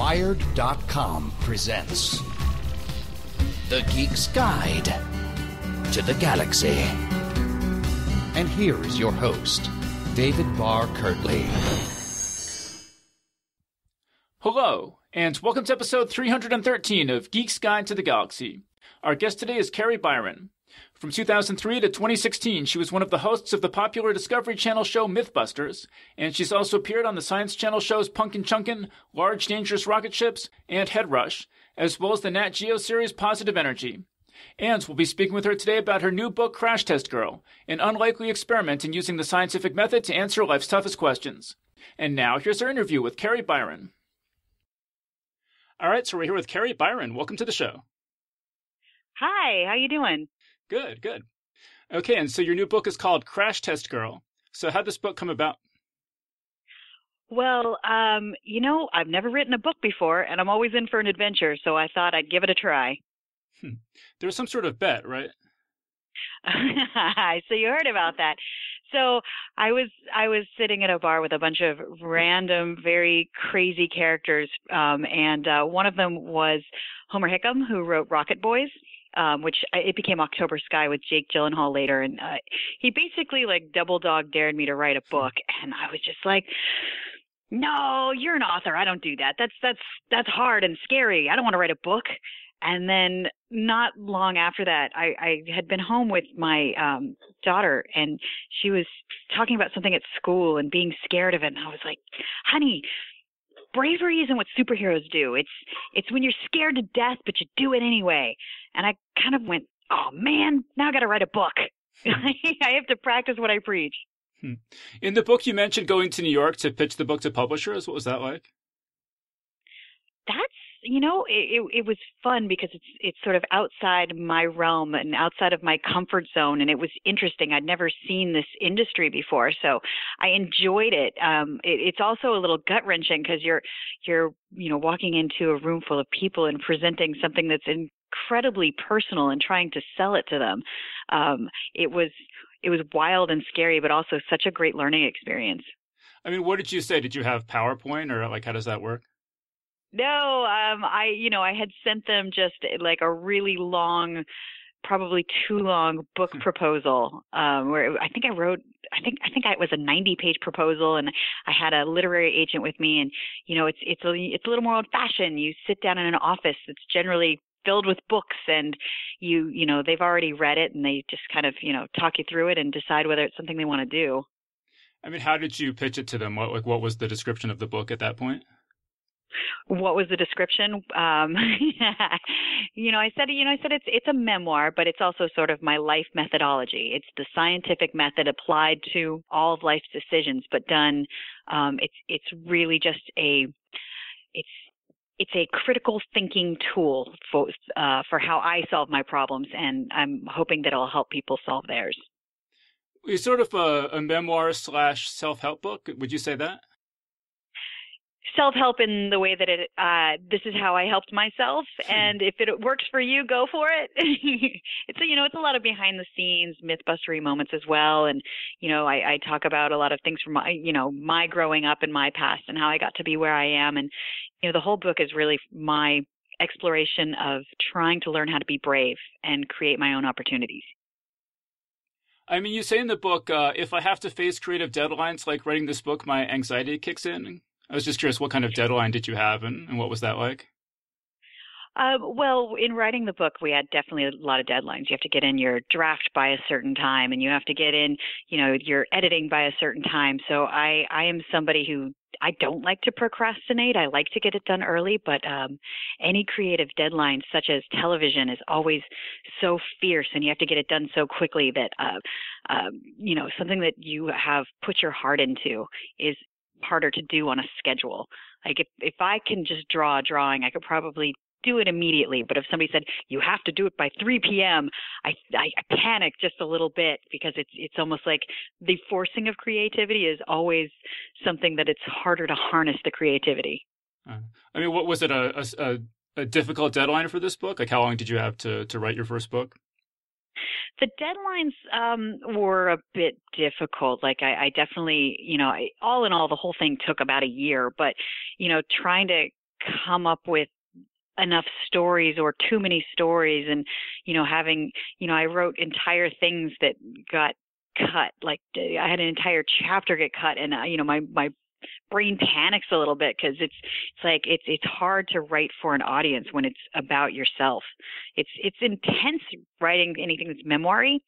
Wired.com presents The Geek's Guide to the Galaxy. And here is your host, David Barr Kirtley. Hello, and welcome to episode 313 of Geek's Guide to the Galaxy. Our guest today is Kari Byron. From 2003 to 2016, she was one of the hosts of the popular Discovery Channel show Mythbusters, and she's also appeared on the Science Channel shows Punkin' Chunkin', Large Dangerous Rocket Ships, and Head Rush, as well as the Nat Geo series Positive Energy. And we'll be speaking with her today about her new book, Crash Test Girl, an unlikely experiment in using the scientific method to answer life's toughest questions. And now, here's our interview with Kari Byron. All right, so we're here with Kari Byron. Welcome to the show. Hi, how you doing? Good, good. Okay, and so your new book is called Crash Test Girl. So how'd this book come about? Well, I've never written a book before, and I'm always in for an adventure, so I thought I'd give it a try. There was some sort of bet, right? So you heard about that. So I was sitting at a bar with a bunch of random, very crazy characters, and one of them was Homer Hickam, who wrote Rocket Boys. It became October Sky with Jake Gyllenhaal later. And he basically double dog dared me to write a book. And I was just like, no, you're an author. I don't do that. That's hard and scary. I don't want to write a book. And then not long after that, I had been home with my daughter, and she was talking about something at school and being scared of it. And I was like, honey, bravery isn't what superheroes do. It's when you're scared to death, but you do it anyway. And I kind of went, oh man, now I got to write a book. I have to practice what I preach. In the book, you mentioned going to New York to pitch the book to publishers. What was that like? That's, it was fun because it's sort of outside my realm and outside of my comfort zone. And it was interesting. I'd never seen this industry before, so I enjoyed it. It's also a little gut wrenching because you're walking into a room full of people and presenting something that's incredibly personal and trying to sell it to them. It was wild and scary, but also such a great learning experience. I mean, what did you say? Did you have PowerPoint, or how does that work? No, I had sent them just a really long, probably too long book proposal, where I think it was a 90-page proposal, and I had a literary agent with me, and it's a little more old-fashioned. You sit down in an office that's generally filled with books, and they've already read it, and they just kind of talk you through it and decide whether it's something they want to do. I mean, how did you pitch it to them? What was the description of the book at that point? What was the description? I said it's a memoir, but it's also sort of my life methodology. It's the scientific method applied to all of life's decisions, but done. It's really just it's a critical thinking tool for how I solve my problems, and I'm hoping that it'll help people solve theirs. It's sort of a memoir / self-help book. Would you say that? Self-help in the way that this is how I helped myself, and if it works for you, go for it. It's a lot of behind the scenes Mythbustery moments as well, and I talk about a lot of things from my growing up in my past and how I got to be where I am, and the whole book is really my exploration of trying to learn how to be brave and create my own opportunities. I mean, you say in the book, if I have to face creative deadlines like writing this book, my anxiety kicks in. I was just curious, what kind of deadline did you have, and what was that like? Well, in writing the book, we had definitely a lot of deadlines. You have to get in your draft by a certain time, and you have to get in, your editing by a certain time. So I am somebody who, I don't like to procrastinate. I like to get it done early, but any creative deadline, such as television, is always so fierce, and you have to get it done so quickly that, something that you have put your heart into is harder to do on a schedule. If I can just draw a drawing, I could probably do it immediately. But if somebody said, you have to do it by 3 p.m., I panic just a little bit, because it's almost like the forcing of creativity is always something that it's harder to harness the creativity. I mean, what was it, a difficult deadline for this book? How long did you have to write your first book? The deadlines were a bit difficult. I definitely, all in all, the whole thing took about a year. But, trying to come up with enough stories or too many stories, and having I wrote entire things that got cut. Like I had an entire chapter get cut, and my brain panics a little bit because it's hard to write for an audience when it's about yourself. It's intense writing anything that's memoir-y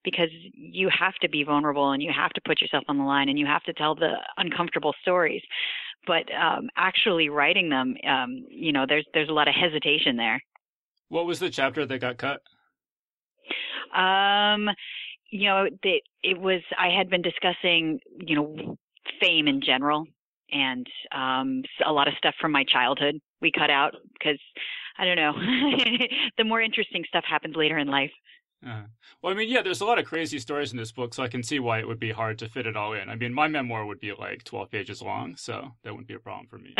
because you have to be vulnerable and you have to put yourself on the line and you have to tell the uncomfortable stories. But actually writing them, there's a lot of hesitation there. What was the chapter that got cut? It was, I had been discussing, fame in general, and a lot of stuff from my childhood we cut out because, I don't know, the more interesting stuff happens later in life. Well, I mean, yeah, there's a lot of crazy stories in this book, so I can see why it would be hard to fit it all in. I mean, my memoir would be like 12 pages long, so that wouldn't be a problem for me.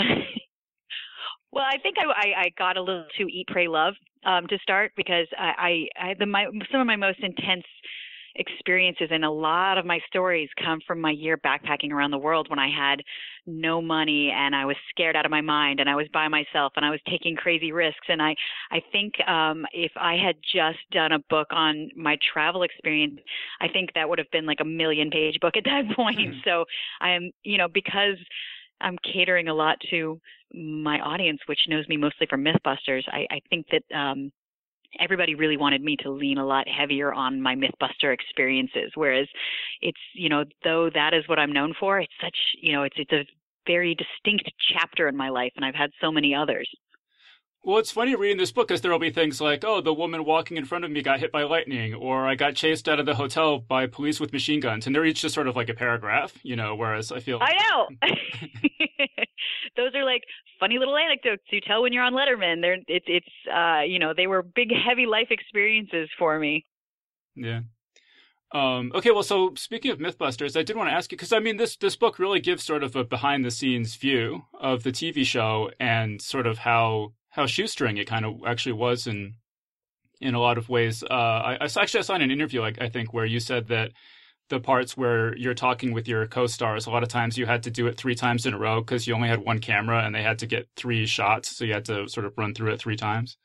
Well, I think I got a little too eat, pray, love to start because some of my most intense experiences and a lot of my stories come from my year backpacking around the world when I had no money and I was scared out of my mind and I was by myself and I was taking crazy risks. And I think if I had just done a book on my travel experience, I think that would have been like a 1,000,000-page book at that point. Mm-hmm. So I'm, because I'm catering a lot to my audience, which knows me mostly from Mythbusters, I think that everybody really wanted me to lean a lot heavier on my Mythbuster experiences, whereas it's, though that is what I'm known for, it's such, it's a very distinct chapter in my life, and I've had so many others. Well, it's funny reading this book because there will be things like, oh, the woman walking in front of me got hit by lightning, or I got chased out of the hotel by police with machine guns, and they're each just sort of like a paragraph, whereas I feel... I know! Those are like funny little anecdotes you tell when you're on Letterman. They were big, heavy life experiences for me. Yeah. Okay, well, so speaking of Mythbusters, I did want to ask you, because I mean, this book really gives sort of a behind-the-scenes view of the TV show and sort of how shoestring it kind of actually was in a lot of ways. I saw in an interview, I think, where you said that the parts where you're talking with your co-stars, a lot of times you had to do it 3 times in a row because you only had one camera and they had to get 3 shots, so you had to sort of run through it 3 times.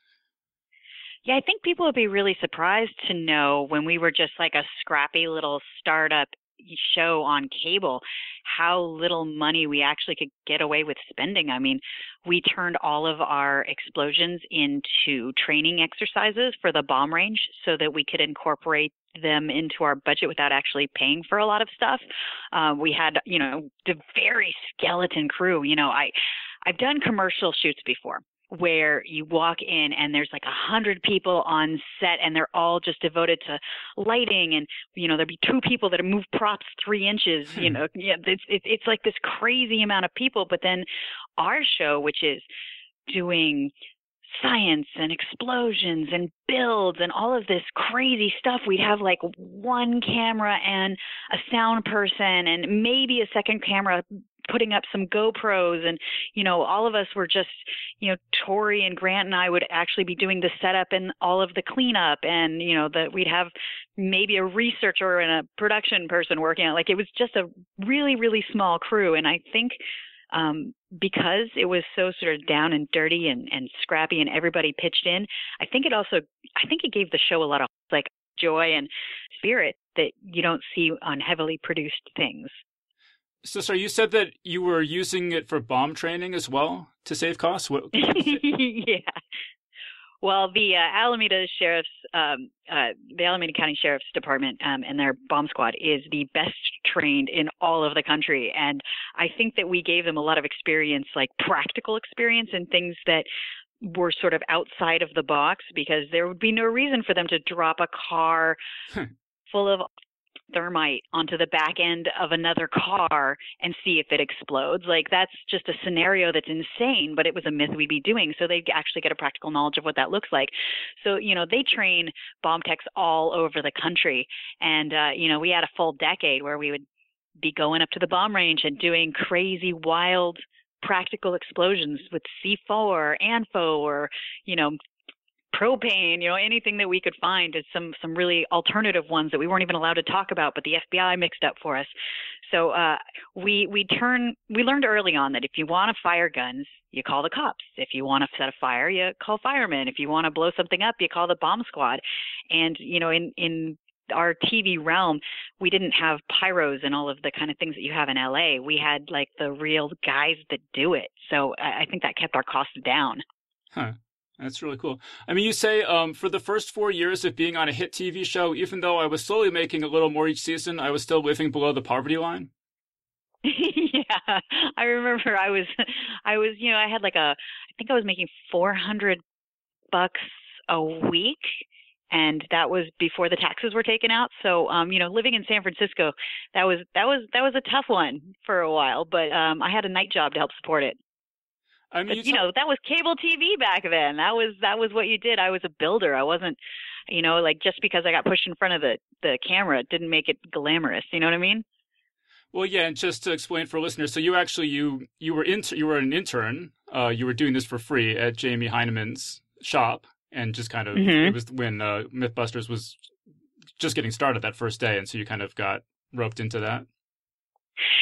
Yeah, I think people would be really surprised to know when we were just like a scrappy little startup show on cable, how little money we actually could get away with spending. I mean, we turned all of our explosions into training exercises for the bomb range so that we could incorporate them into our budget without actually paying for a lot of stuff. We had, the very skeleton crew. I've done commercial shoots before, where you walk in and there's like 100 people on set and they're all just devoted to lighting, and there'll be 2 people that move props 3 inches. It's like this crazy amount of people. But then our show, which is doing science and explosions and builds and all of this crazy stuff, we'd have like 1 camera and a sound person and maybe a second camera putting up some GoPros, and all of us were just, Tori and Grant and I would actually be doing the setup and all of the cleanup, and that we'd have maybe a researcher and a production person working on it. Like, it was just a really, really small crew. And I think because it was so sort of down and dirty and scrappy and everybody pitched in, I think it gave the show a lot of like joy and spirit that you don't see on heavily produced things. So you said that you were using it for bomb training as well to save costs? Yeah. Well, the Alameda County Sheriff's Department and their bomb squad is the best trained in all of the country. And I think that we gave them a lot of experience, like practical experience, and things that were sort of outside of the box, because there would be no reason for them to drop a car full of thermite onto the back end of another car and see if it explodes. Like, that's just a scenario that's insane, but it was a myth we'd be doing. So they actually get a practical knowledge of what that looks like. So, they train bomb techs all over the country. And, we had a full decade where we would be going up to the bomb range and doing crazy, wild, practical explosions with C4, ANFO, or, propane, anything that we could find. Is some really alternative ones that we weren't even allowed to talk about, but the FBI mixed up for us. So we learned early on that if you want to fire guns, you call the cops. If you want to set a fire, you call firemen. If you want to blow something up, you call the bomb squad. And, in our TV realm, we didn't have pyros and all of the kind of things that you have in LA. We had like the real guys that do it. So I think that kept our costs down. Huh. That's really cool. I mean, you say for the first 4 years of being on a hit TV show, even though I was slowly making a little more each season, I was still living below the poverty line. Yeah, I remember I was, I had like I think I was making $400 a week. And that was before the taxes were taken out. So, living in San Francisco, that was a tough one for a while, but I had a night job to help support it. I mean, but, that was cable TV back then. That was what you did. I was a builder. I wasn't, like just because I got pushed in front of the camera, it didn't make it glamorous. You know what I mean? Well, yeah, and just to explain for listeners, so you actually you were an intern. You were doing this for free at Jamie Heinemann's shop, and just kind of It was when Mythbusters was just getting started that first day, and so you kind of got roped into that.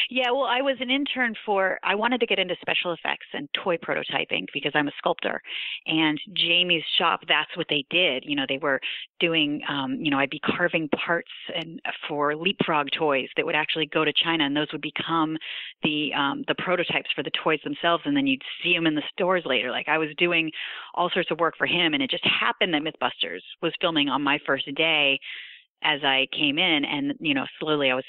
Yeah, well, I was an intern I wanted to get into special effects and toy prototyping because I'm a sculptor. And Jamie's shop, that's what they did. They were doing, I'd be carving parts for Leapfrog toys that would actually go to China, and those would become the prototypes for the toys themselves, and then you'd see them in the stores later. Like I was doing all sorts of work for him, and it just happened that Mythbusters was filming on my first day as I came in, and, slowly I was,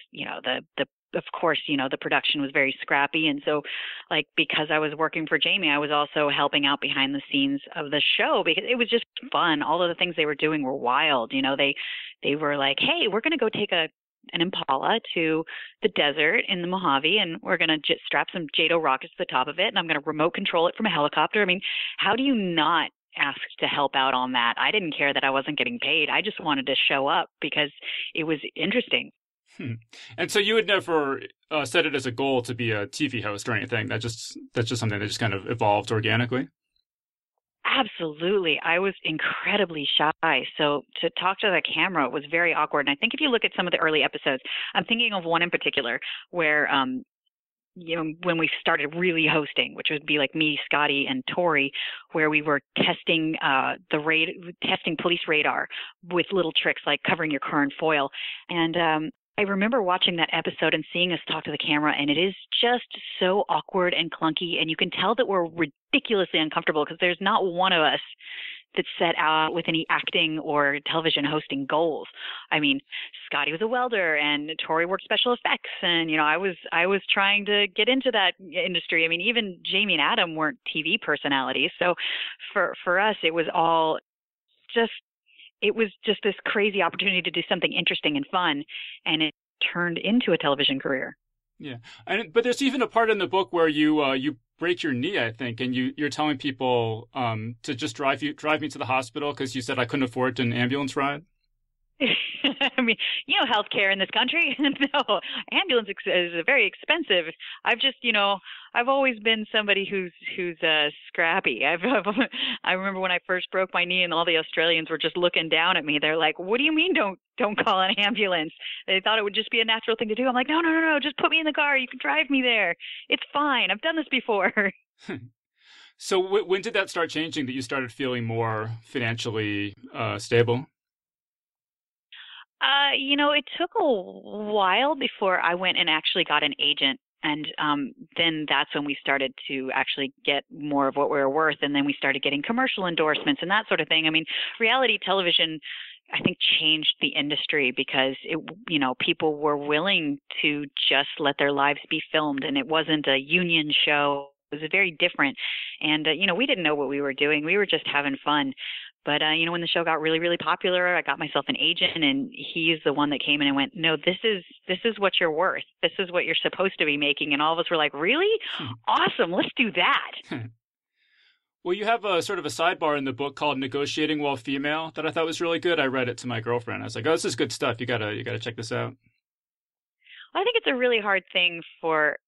of course, the production was very scrappy. And so like, because I was working for Jamie, I was also helping out behind the scenes of the show because it was just fun. All of the things they were doing were wild. They were like, hey, we're going to go take an Impala to the desert in the Mojave, and we're going to strap some JATO rockets to the top of it, and I'm going to remote control it from a helicopter. I mean, how do you not ask to help out on that? I didn't care that I wasn't getting paid. I just wanted to show up because it was interesting. And so you would never set it as a goal to be a TV host or anything. That's just something that just kind of evolved organically. Absolutely. I was incredibly shy. So to talk to the camera was very awkward. And I think if you look at some of the early episodes, I'm thinking of one in particular where, when we started really hosting, which would be like me, Scotty, and Tori, where we were testing testing police radar with little tricks like covering your car in foil. And I remember watching that episode and seeing us talk to the camera, and it is just so awkward and clunky, and you can tell that we're ridiculously uncomfortable because there's not one of us that set out with any acting or television hosting goals. I mean, Scotty was a welder and Tori worked special effects, and I was trying to get into that industry. I mean, even Jamie and Adam weren't TV personalities, so for us it was just this crazy opportunity to do something interesting and fun, and it turned into a television career. Yeah, but there's even a part in the book where you break your knee, I think, and you're telling people to just drive me to the hospital because you said I couldn't afford an ambulance ride. I mean, healthcare in this country. No, ambulance is very expensive. I've always been somebody who's scrappy. I remember when I first broke my knee and all the Australians were just looking down at me. They're like, "What do you mean don't call an ambulance?" They thought it would just be a natural thing to do. I'm like, no, just put me in the car. You can drive me there. It's fine. I've done this before. So when did that start changing, that you started feeling more financially stable? It took a while before I went and actually got an agent. And then that's when we started to actually get more of what we were worth. And then we started getting commercial endorsements and that sort of thing. I mean, reality television, I think, changed the industry because people were willing to just let their lives be filmed, and it wasn't a union show. It was very different. And, we didn't know what we were doing. We were just having fun. But, when the show got really, really popular, I got myself an agent, and he's the one that came in and went, "No, this is what you're worth. This is what you're supposed to be making." And all of us were like, "Really? Awesome. Let's do that." Well, you have a sort of a sidebar in the book called "Negotiating While Female" that I thought was really good. I read it to my girlfriend. I was like, "Oh, this is good stuff. You gotta check this out." I think it's a really hard thing for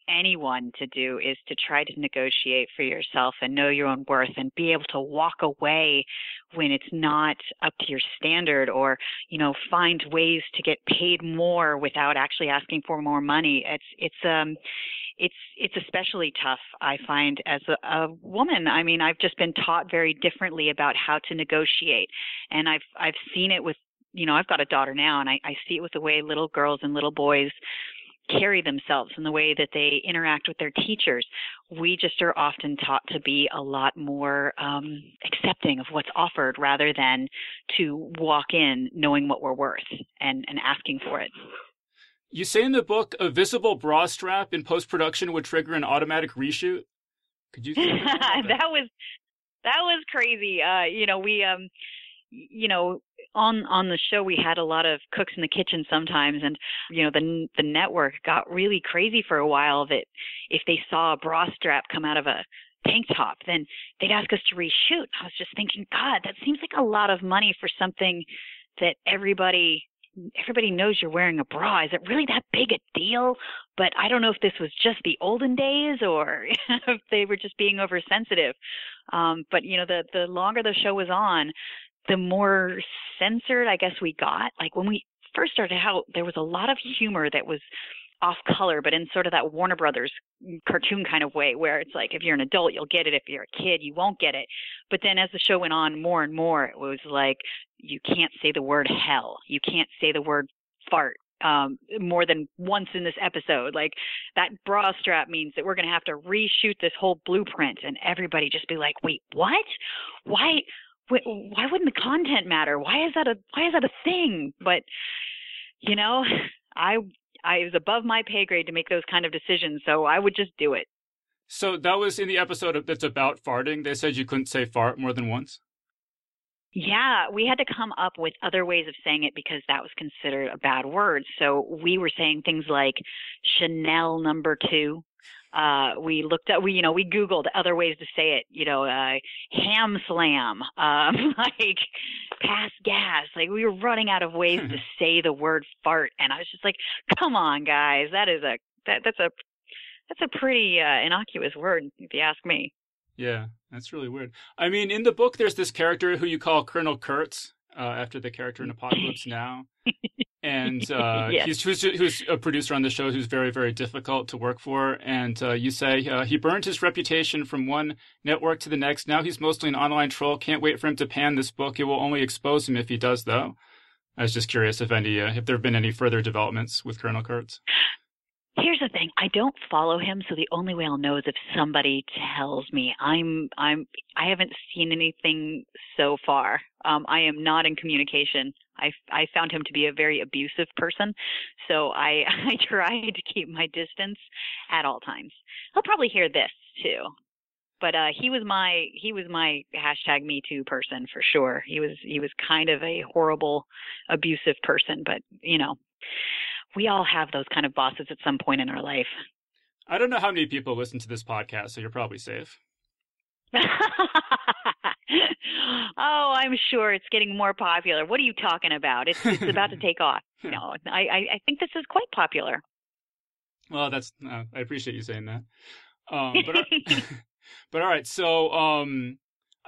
anyone to do is to try to negotiate for yourself and know your own worth and be able to walk away when it's not up to your standard, or, find ways to get paid more without actually asking for more money. It's especially tough, I find, as a woman. I mean, I've just been taught very differently about how to negotiate, and I've seen it with, I've got a daughter now, and I see it with the way little girls and little boys carry themselves and the way that they interact with their teachers. We just are often taught to be a lot more accepting of what's offered rather than to walk in knowing what we're worth and asking for it. You say in the book, a visible bra strap in post-production would trigger an automatic reshoot. Could you? That was crazy. On the show, we had a lot of cooks in the kitchen sometimes, and the network got really crazy for a while that if they saw a bra strap come out of a tank top, then they'd ask us to reshoot. I was just thinking, God, that seems like a lot of money for something that everybody knows you're wearing a bra. Is it really that big a deal? But I don't know if this was just the olden days or if they were just being oversensitive. But the longer the show was on, the more censored, I guess, we got. Like when we first started out, there was a lot of humor that was off color, but in sort of that Warner Brothers cartoon kind of way, where it's like, if you're an adult, you'll get it. If you're a kid, you won't get it. But then as the show went on more and more, it was like, you can't say the word hell. You can't say the word fart more than once in this episode. Like, that bra strap means that we're going to have to reshoot this whole blueprint, and everybody just be like, wait, what? Why wouldn't the content matter? Why is that a thing? But I was above my pay grade to make those kind of decisions, so I would just do it. So that was in the episode that's about farting. They said you couldn't say fart more than once? Yeah, we had to come up with other ways of saying it because that was considered a bad word. So we were saying things like Chanel #2. We looked up, we Googled other ways to say it, ham slam, like pass gas. Like, we were running out of ways to say the word fart. And I was just like, come on, guys, that's a pretty innocuous word, if you ask me. Yeah, that's really weird. I mean, in the book, there's this character who you call Colonel Kurtz, after the character in Apocalypse Now. And yes. who's a producer on the show who's very, very difficult to work for. And you say he burned his reputation from one network to the next. Now he's mostly an online troll. Can't wait for him to pan this book. It will only expose him if he does, though. I was just curious if there have been any further developments with Colonel Kurtz. Here's the thing. I don't follow him, so the only way I'll know is if somebody tells me. I haven't seen anything so far. I am not in communication. I found him to be a very abusive person, so I try to keep my distance at all times. He'll probably hear this too, but he was my #MeToo person for sure. He was kind of a horrible, abusive person, but we all have those kind of bosses at some point in our life. I don't know how many people listen to this podcast, so you're probably safe. Oh, I'm sure it's getting more popular. What are you talking about? It's about to take off. No, I think this is quite popular. Well, I appreciate you saying that. But all right. So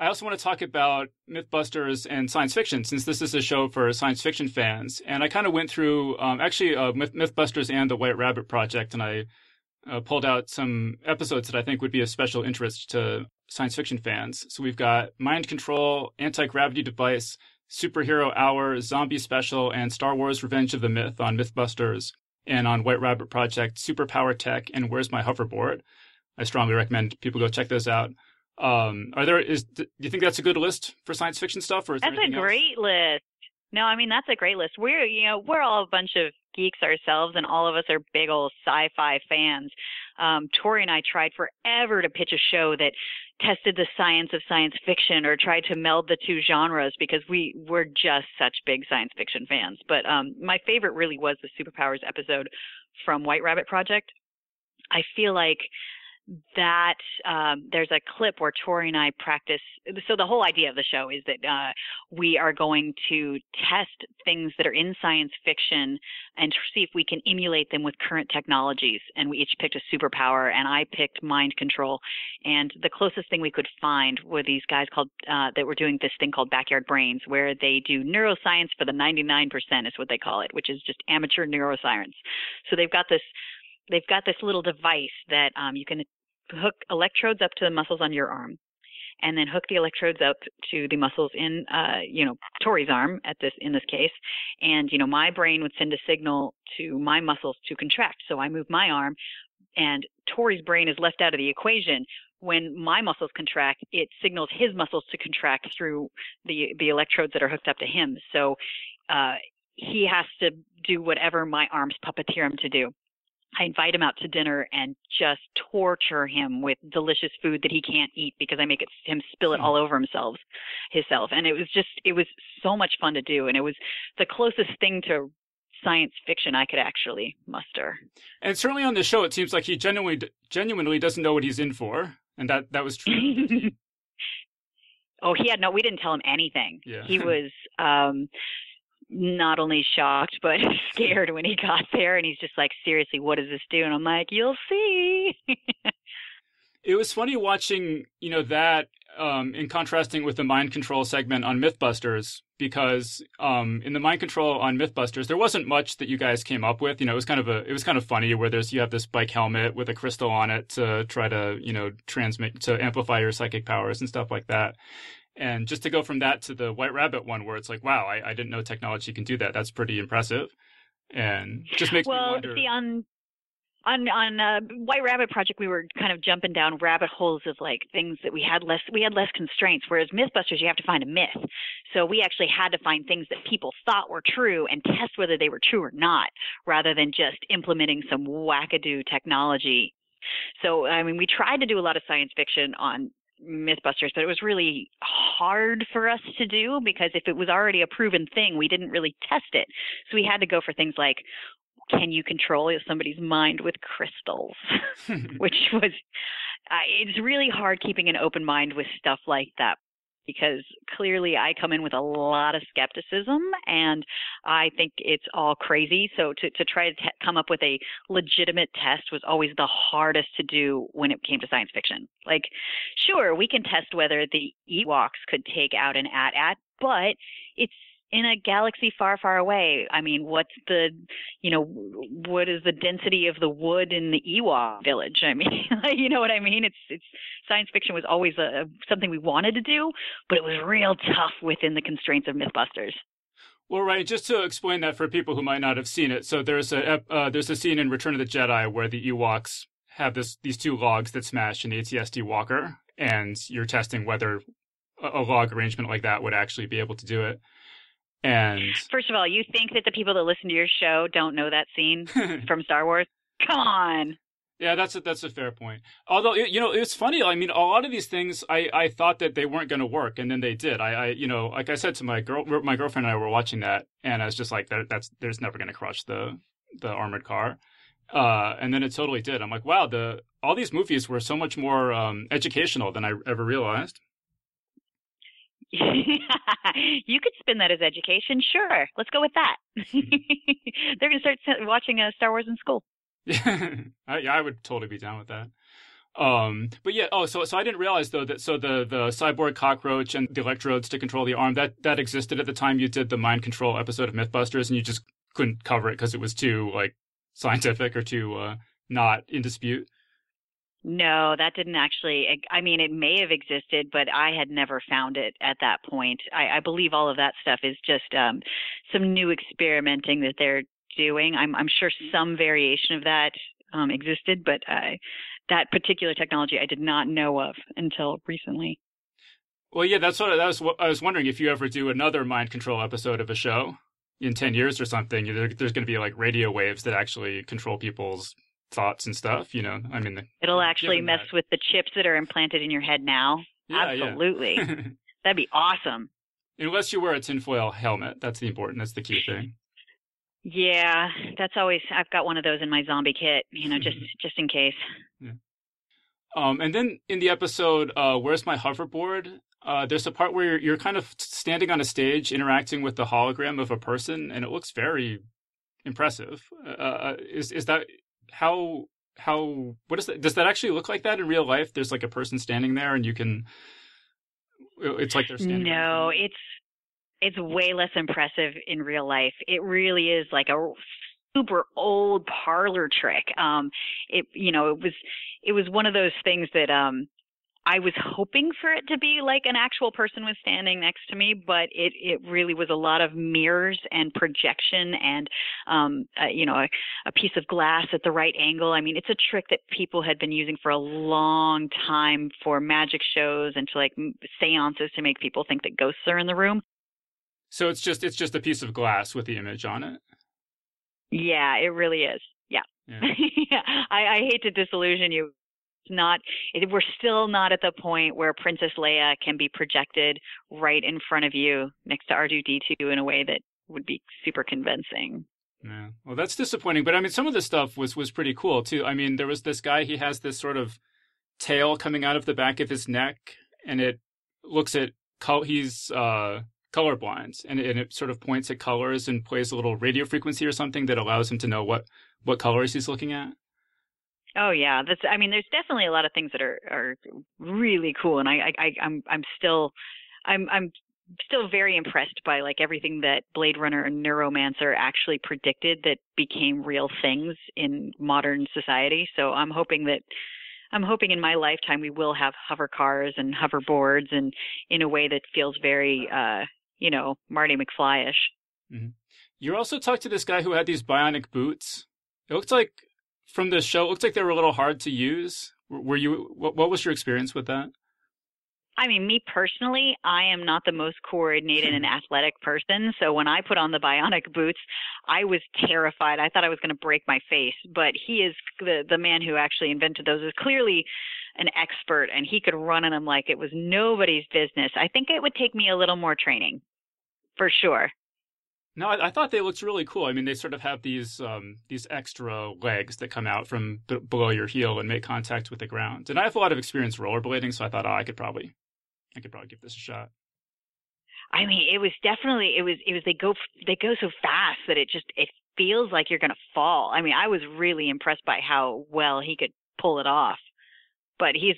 I also want to talk about Mythbusters and science fiction, since this is a show for science fiction fans. And I kind of went through Mythbusters and the White Rabbit Project, and I pulled out some episodes that I think would be of special interest to science fiction fans. So we've got Mind Control, Anti-Gravity Device, Superhero Hour, Zombie Special, and Star Wars Revenge of the Myth on Mythbusters. And on White Rabbit Project, Superpower Tech, and Where's My Hoverboard? I strongly recommend people go check those out. Do you think that's a good list for science fiction stuff, or is that's there anything a great else? list? No, I mean, that's a great list. We're all a bunch of geeks ourselves, and all of us are big old sci-fi fans. Tori and I tried forever to pitch a show that tested the science of science fiction or tried to meld the two genres because we were just such big science fiction fans. But my favorite really was the Superpowers episode from White Rabbit Project. I feel like that there's a clip where Tori and I practice. So the whole idea of the show is that we are going to test things that are in science fiction and see if we can emulate them with current technologies. And we each picked a superpower, and I picked mind control. And the closest thing we could find were these guys called that were doing this thing called Backyard Brains, where they do neuroscience for the 99% is what they call it, which is just amateur neuroscience. So they've got this little device that you can hook electrodes up to the muscles on your arm, and then hook the electrodes up to the muscles in, Tori's arm in this case. And, my brain would send a signal to my muscles to contract. So I move my arm, and Tori's brain is left out of the equation. When my muscles contract, it signals his muscles to contract through the electrodes that are hooked up to him. So he has to do whatever my arms puppeteer him to do. I invite him out to dinner and just torture him with delicious food that he can't eat because I make him spill it all over himself. And it was so much fun to do. And it was the closest thing to science fiction I could actually muster. And certainly on the show, it seems like he genuinely doesn't know what he's in for. And that was true. Oh, we didn't tell him anything. Yeah. He was, not only shocked, but scared when he got there. And he's just like, seriously, what does this do? And I'm like, you'll see. It was funny watching, that in contrasting with the mind control segment on Mythbusters, because in the mind control on Mythbusters, there wasn't much that you guys came up with. It was kind of funny where you have this bike helmet with a crystal on it to try to, transmit, to amplify your psychic powers and stuff like that. And just to go from that to the White Rabbit one, where it's like, wow, I didn't know technology can do that. That's pretty impressive, and just makes me wonder. Well, see, on White Rabbit Project, we were kind of jumping down rabbit holes of like things that we had less constraints. Whereas Mythbusters, you have to find a myth. So we actually had to find things that people thought were true and test whether they were true or not, rather than just implementing some wackadoo technology. So we tried to do a lot of science fiction on Mythbusters, but it was really hard for us to do because if it was already a proven thing, we didn't really test it. So we had to go for things like, can you control somebody's mind with crystals? Which was, it's really hard keeping an open mind with stuff like that, because clearly I come in with a lot of skepticism and I think it's all crazy. So to try to come up with a legitimate test was always the hardest to do when it came to science fiction. Like, sure, we can test whether the Ewoks could take out an AT-AT, but it's in a galaxy far, far away. What is the density of the wood in the Ewok village? You know what I mean? It's science fiction was always something we wanted to do, but it was real tough within the constraints of Mythbusters. Well, right. Just to explain that for people who might not have seen it, so there's a scene in Return of the Jedi where the Ewoks have these two logs that smash an AT-ST walker, and you're testing whether a log arrangement like that would actually be able to do it. And first of all, you think that the people that listen to your show don't know that scene from Star Wars? Come on. Yeah, that's a fair point. Although, it's funny. A lot of these things, I thought that they weren't going to work, and then they did. Like I said to my girlfriend and I were watching that, and I was just like, there's never going to crush the armored car. And then it totally did. I'm like, wow, all these movies were so much more educational than I ever realized. You could spin that as education. Sure. Let's go with that. They're going to start watching Star Wars in school. Yeah, I would totally be down with that. But yeah, so I didn't realize though that the cyborg cockroach and the electrodes to control the arm, that existed at the time you did the mind control episode of Mythbusters, and you just couldn't cover it because it was too scientific or too not in dispute. No, that didn't actually. It may have existed, but I had never found it at that point. I believe all of that stuff is just some new experimenting that they're doing. I'm sure some variation of that existed, but that particular technology I did not know of until recently. Well, yeah, that's what I was wondering if you ever do another mind control episode of a show in 10 years or something. There's going to be radio waves that actually control people's thoughts and stuff, it'll actually mess with the chips that are implanted in your head now. Yeah, absolutely. Yeah. That'd be awesome. Unless you wear a tinfoil helmet. That's the key thing. Yeah, that's always, I've got one of those in my zombie kit, just in case. Yeah. And then in the episode, Where's My Hoverboard? There's a part where you're kind of standing on a stage interacting with the hologram of a person, and it looks very impressive. Is that what is that? Does that actually look like that in real life? There's like a person standing there, and it's like they're standing. No, it's way less impressive in real life. It really is like a super old parlor trick. It was one of those things that I was hoping for it to be like an actual person was standing next to me, but it really was a lot of mirrors and projection and a piece of glass at the right angle. I mean, it's a trick that people had been using for a long time for magic shows and to like seances to make people think that ghosts are in the room. So it's just a piece of glass with the image on it. Yeah, it really is. Yeah. Yeah. I hate to disillusion you. We're still not at the point where Princess Leia can be projected right in front of you next to R2-D2 in a way that would be super convincing. Yeah. Well, that's disappointing. But I mean, some of the stuff was pretty cool too. I mean, there was this guy, he has this sort of tail coming out of the back of his neck, and it looks at, he's colorblind, and it sort of points at colors and plays a little radio frequency or something that allows him to know what colors he's looking at. Oh yeah, there's definitely a lot of things that are really cool, and I'm still very impressed by like everything that Blade Runner and Neuromancer actually predicted that became real things in modern society. So I'm hoping in my lifetime we will have hover cars and hoverboards, and in a way that feels very Marty McFly-ish. Mm-hmm. You also talked to this guy who had these bionic boots. It looked like, from the show, it looked like they were a little hard to use. What was your experience with that? I mean, me personally, I am not the most coordinated and athletic person. So when I put on the bionic boots, I was terrified. I thought I was going to break my face. But he is the man who actually invented those is clearly an expert, and he could run in them like it was nobody's business. I think it would take me a little more training, for sure. No, I thought they looked really cool. I mean, they sort of have these extra legs that come out from below your heel and make contact with the ground. And I have a lot of experience rollerblading, so I thought, I could probably give this a shot. I mean, it was they go so fast that it feels like you're going to fall. I mean, I was really impressed by how well he could pull it off. But he's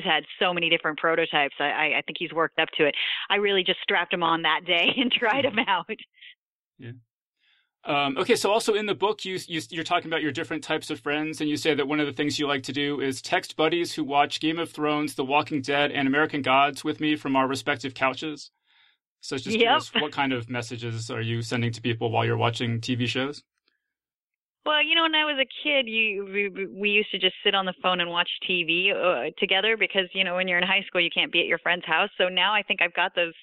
had so many different prototypes. I think he's worked up to it. I really just strapped him on that day and tried him out. Yeah. Okay, so also in the book, you're talking about your different types of friends, and you say that one of the things you like to do is text buddies who watch Game of Thrones, The Walking Dead, and American Gods with me from our respective couches. So it's just curious, what kind of messages are you sending to people while you're watching TV shows? Well, when I was a kid, we used to just sit on the phone and watch TV together because, when you're in high school, you can't be at your friend's house. So now I think I've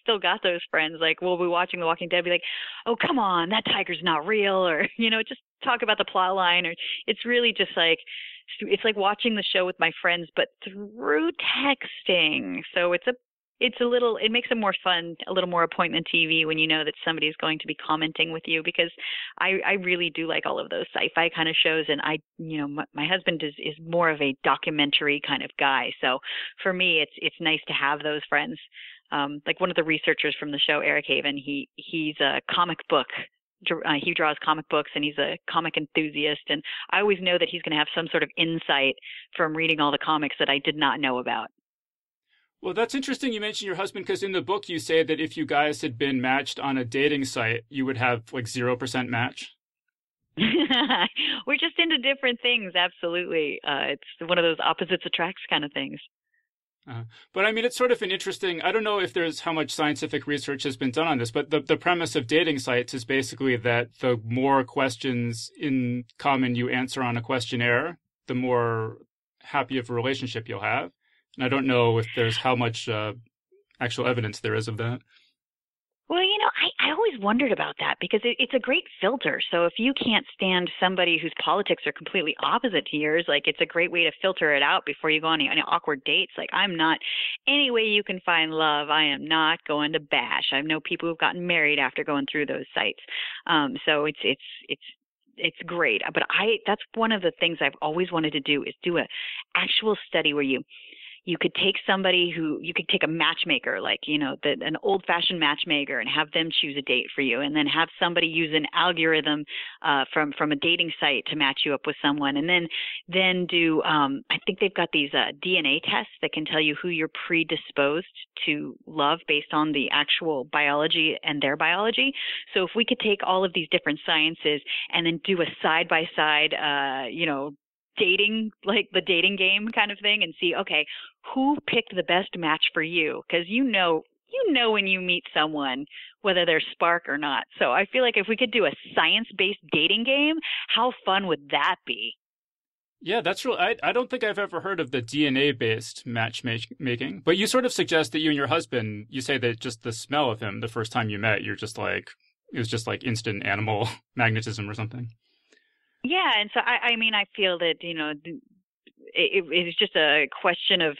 still got those friends. Like, we'll be watching The Walking Dead, be like, oh, come on, that tiger's not real. Or, just talk about the plot line. Or it's really just like, it's like watching the show with my friends, but through texting. So it makes it more fun, a little more appointment TV when you know that somebody's going to be commenting with you, because I really do like all of those sci-fi kind of shows. And my husband is more of a documentary kind of guy. So for me, it's nice to have those friends. Like one of the researchers from the show, Eric Haven, he's a comic book. He draws comic books, and he's a comic enthusiast. And I always know that he's going to have some sort of insight from reading all the comics that I did not know about. Well, that's interesting you mentioned your husband, because in the book you say that if you guys had been matched on a dating site, you would have like 0% match. We're just into different things. Absolutely. It's one of those opposites attracts kind of things. But I mean, it's sort of an interesting, I don't know if there's how much scientific research has been done on this, but the premise of dating sites is basically that the more questions in common you answer on a questionnaire, the more happy of a relationship you'll have. And I don't know if there's how much actual evidence there is of that. Well, I always wondered about that, because it's a great filter. So if you can't stand somebody whose politics are completely opposite to yours, like, it's a great way to filter it out before you go on any awkward dates. Like, I'm not, any way you can find love, I am not going to bash. I know people who've gotten married after going through those sites. So it's it's great. But that's one of the things I've always wanted to do, is do a actual study where you could take somebody you could take a matchmaker, like, an old fashioned matchmaker, and have them choose a date for you, and then have somebody use an algorithm from a dating site to match you up with someone. And then do, I think they've got these DNA tests that can tell you who you're predisposed to love based on the actual biology and their biology. So if we could take all of these different sciences and then do a side by side, dating, like the dating game kind of thing, and see, okay, who picked the best match for you? Because you know when you meet someone, whether they're spark or not. So I feel like if we could do a science-based dating game, how fun would that be? Yeah, that's real. I don't think I've ever heard of the DNA-based matchmaking, but you sort of suggest that you and your husband, you say that just the smell of him the first time you met, it was just like instant animal magnetism or something. Yeah, and so I feel that it's just a question of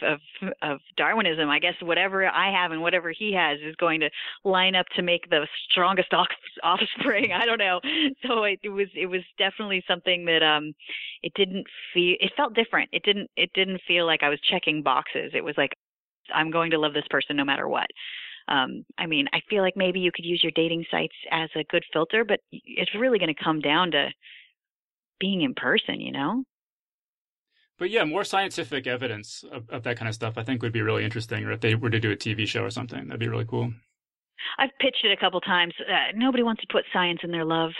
Darwinism. I guess whatever I have and whatever he has is going to line up to make the strongest offspring. I don't know. So it was definitely something that it felt different. It didn't feel like I was checking boxes. It was like, I'm going to love this person no matter what. I feel like maybe you could use your dating sites as a good filter, but it's really going to come down to being in person, But yeah, more scientific evidence of that kind of stuff I think would be really interesting, or if they were to do a TV show or something, that'd be really cool. I've pitched it a couple times. Nobody wants to put science in their love.